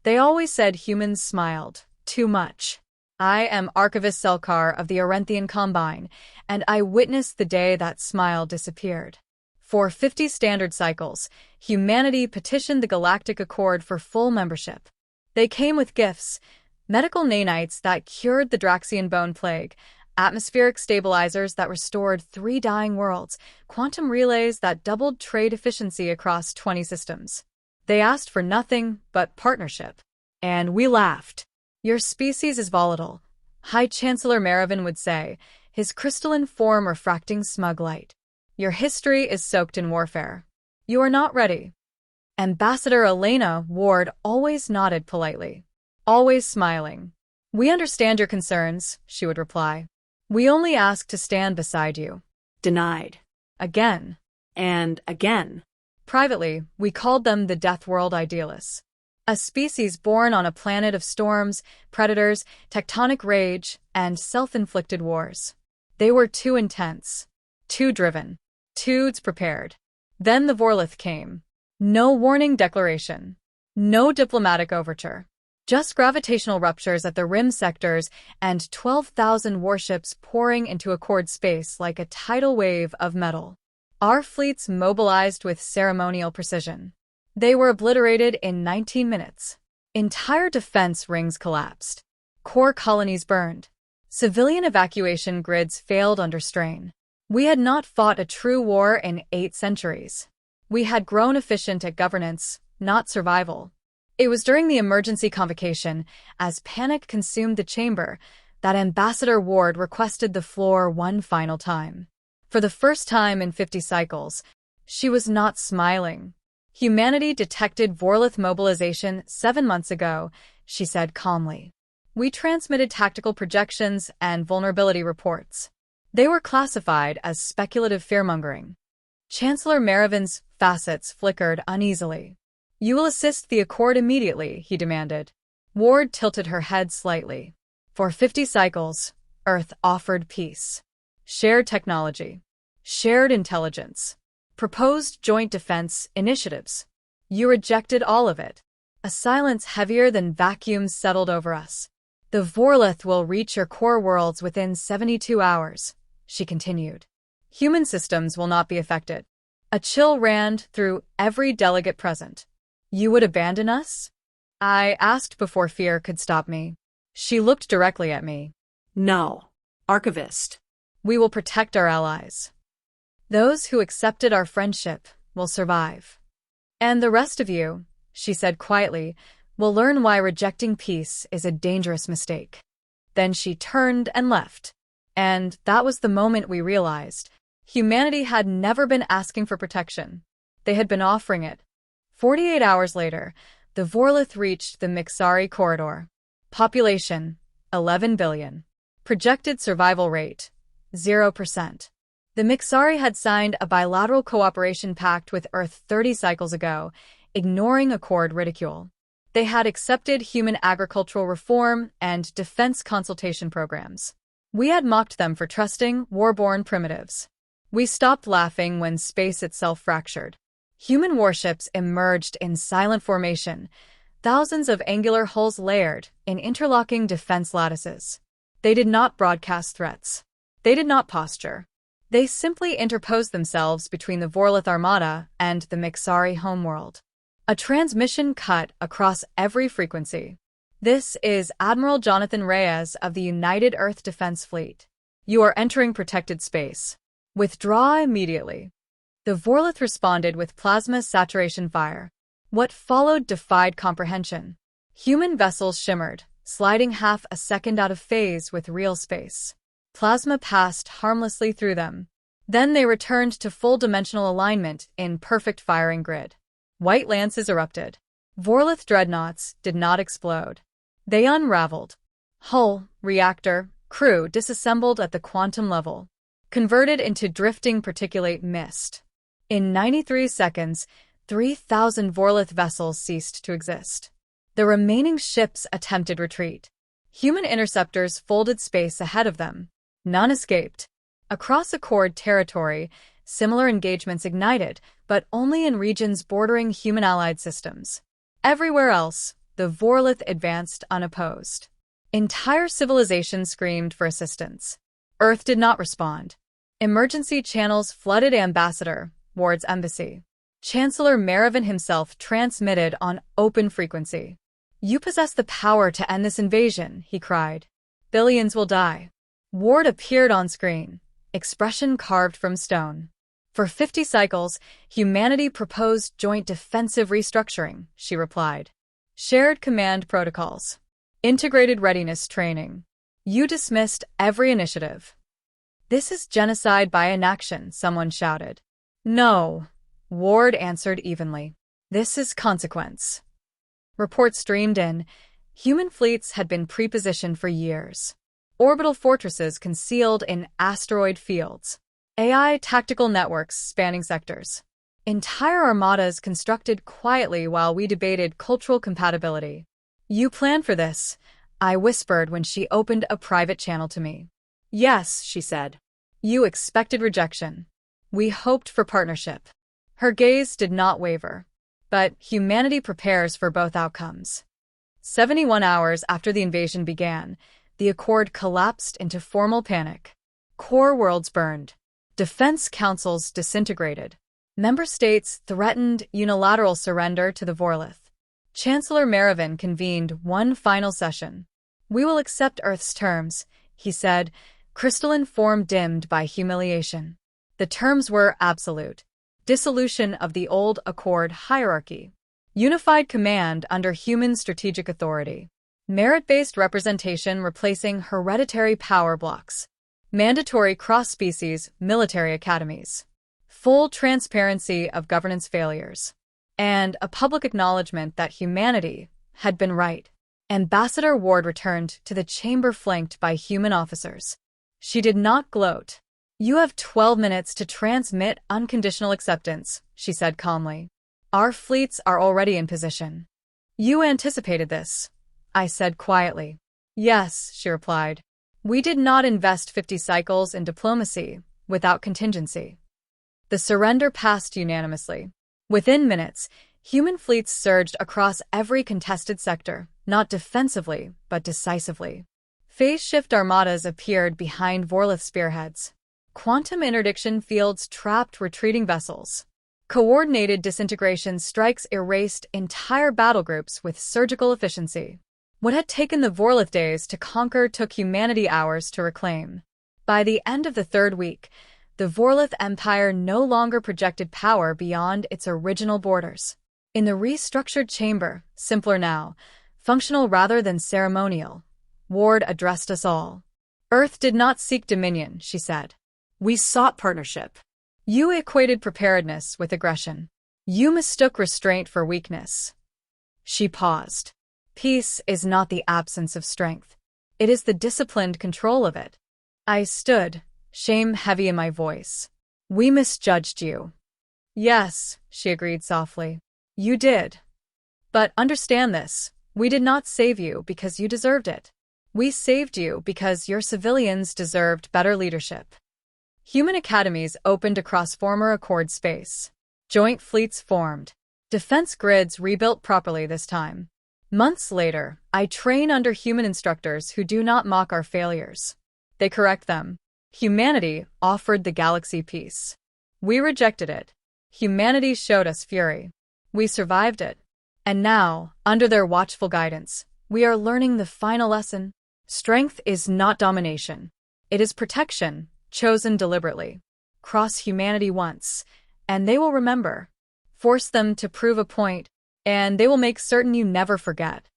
They always said humans smiled too much. I am Archivist Selkar of the Arenthian Combine, and I witnessed the day that smile disappeared. For 50 standard cycles, humanity petitioned the Galactic Accord for full membership. They came with gifts: medical nanites that cured the Draxian bone plague, atmospheric stabilizers that restored 3 dying worlds, quantum relays that doubled trade efficiency across 20 systems. They asked for nothing but partnership. And we laughed. Your species is volatile, High Chancellor Maravin would say, his crystalline form refracting smug light. Your history is soaked in warfare. You are not ready. Ambassador Elena Ward always nodded politely, always smiling. We understand your concerns, she would reply. We only ask to stand beside you. Denied. Again. And again. Privately, we called them the Death World Idealists. A species born on a planet of storms, predators, tectonic rage, and self-inflicted wars. They were too intense, too driven, too prepared. Then the Vorlith came. No warning declaration. No diplomatic overture. Just gravitational ruptures at the rim sectors and 12,000 warships pouring into Accord space like a tidal wave of metal. Our fleets mobilized with ceremonial precision. They were obliterated in 19 minutes. Entire defense rings collapsed. Core colonies burned. Civilian evacuation grids failed under strain. We had not fought a true war in 8 centuries. We had grown efficient at governance, not survival. It was during the emergency convocation, as panic consumed the chamber, that Ambassador Ward requested the floor one final time. For the first time in 50 cycles, she was not smiling. Humanity detected Vorlith mobilization 7 months ago, she said calmly. We transmitted tactical projections and vulnerability reports. They were classified as speculative fearmongering. Chancellor Maravin's facets flickered uneasily. You will assist the Accord immediately, he demanded. Ward tilted her head slightly. For 50 cycles, Earth offered peace. Shared technology. Shared intelligence. Proposed joint defense initiatives. You rejected all of it. A silence heavier than vacuums settled over us. The Vorlith will reach your core worlds within 72 hours, she continued. Human systems will not be affected. A chill ran through every delegate present. You would abandon us? I asked before fear could stop me. She looked directly at me. No. Archivist. We will protect our allies. Those who accepted our friendship will survive. And the rest of you, she said quietly, will learn why rejecting peace is a dangerous mistake. Then she turned and left. And that was the moment we realized. Humanity had never been asking for protection. They had been offering it. 48 hours later, the Vorlith reached the Mixari corridor. Population, 11 billion. Projected survival rate, 0%. The Mixari had signed a bilateral cooperation pact with Earth 30 cycles ago, ignoring Accord ridicule. They had accepted human agricultural reform and defense consultation programs. We had mocked them for trusting war-born primitives. We stopped laughing when space itself fractured. Human warships emerged in silent formation, thousands of angular hulls layered in interlocking defense lattices. They did not broadcast threats. They did not posture. They simply interposed themselves between the Vorlith Armada and the Mixari homeworld. A transmission cut across every frequency. This is Admiral Jonathan Reyes of the United Earth Defense Fleet. You are entering protected space. Withdraw immediately. The Vorlith responded with plasma saturation fire. What followed defied comprehension. Human vessels shimmered, sliding half a second out of phase with real space. Plasma passed harmlessly through them. Then they returned to full-dimensional alignment in perfect firing grid. White lances erupted. Vorlith dreadnoughts did not explode. They unraveled. Hull, reactor, crew disassembled at the quantum level. Converted into drifting particulate mist. In 93 seconds, 3,000 Vorlith vessels ceased to exist. The remaining ships attempted retreat. Human interceptors folded space ahead of them. None escaped. Across Accord territory, similar engagements ignited, but only in regions bordering human-allied systems. Everywhere else, the Vorlith advanced unopposed. Entire civilizations screamed for assistance. Earth did not respond. Emergency channels flooded Ambassador Ward's embassy. Chancellor Merivin himself transmitted on open frequency. "You possess the power to end this invasion," he cried. "Billions will die." Ward appeared on screen, expression carved from stone. "For 50 cycles, humanity proposed joint defensive restructuring," she replied. "Shared command protocols. Integrated readiness training. You dismissed every initiative." "This is genocide by inaction," someone shouted. "No," Ward answered evenly. "This is consequence." Reports streamed in. Human fleets had been prepositioned for years. Orbital fortresses concealed in asteroid fields. AI tactical networks spanning sectors. Entire armadas constructed quietly while we debated cultural compatibility. "You planned for this," I whispered when she opened a private channel to me. "Yes," she said. "You expected rejection. We hoped for partnership." Her gaze did not waver. But humanity prepares for both outcomes. 71 hours after the invasion began, the Accord collapsed into formal panic. Core worlds burned. Defense councils disintegrated. Member states threatened unilateral surrender to the Vorlith. Chancellor Merivin convened one final session. "We will accept Earth's terms," he said, crystalline form dimmed by humiliation. The terms were absolute. Dissolution of the old Accord hierarchy. Unified command under human strategic authority. Merit-based representation replacing hereditary power blocks. Mandatory cross-species military academies. Full transparency of governance failures. And a public acknowledgement that humanity had been right. Ambassador Ward returned to the chamber flanked by human officers. She did not gloat. "You have 12 minutes to transmit unconditional acceptance," she said calmly. "Our fleets are already in position." "You anticipated this," I said quietly. "Yes," she replied. "We did not invest 50 cycles in diplomacy without contingency." The surrender passed unanimously. Within minutes, human fleets surged across every contested sector, not defensively, but decisively. Phase-shift armadas appeared behind Vorlith spearheads. Quantum interdiction fields trapped retreating vessels. Coordinated disintegration strikes erased entire battle groups with surgical efficiency. What had taken the Vorlith days to conquer took humanity hours to reclaim. By the end of the third week, the Vorlith Empire no longer projected power beyond its original borders. In the restructured chamber, simpler now, functional rather than ceremonial, Ward addressed us all. "Earth did not seek dominion," she said. "We sought partnership." "You equated preparedness with aggression. You mistook restraint for weakness." She paused. "Peace is not the absence of strength. It is the disciplined control of it." I stood, shame heavy in my voice. "We misjudged you." "Yes," she agreed softly. "You did. But understand this, we did not save you because you deserved it. We saved you because your civilians deserved better leadership." Human academies opened across former Accord space. Joint fleets formed. Defense grids rebuilt properly this time. Months later, I train under human instructors who do not mock our failures. They correct them. Humanity offered the galaxy peace. We rejected it. Humanity showed us fury. We survived it. And now, under their watchful guidance, we are learning the final lesson. Strength is not domination. It is protection, chosen deliberately. Cross humanity once, and they will remember. Force them to prove a point, and they will make certain you never forget.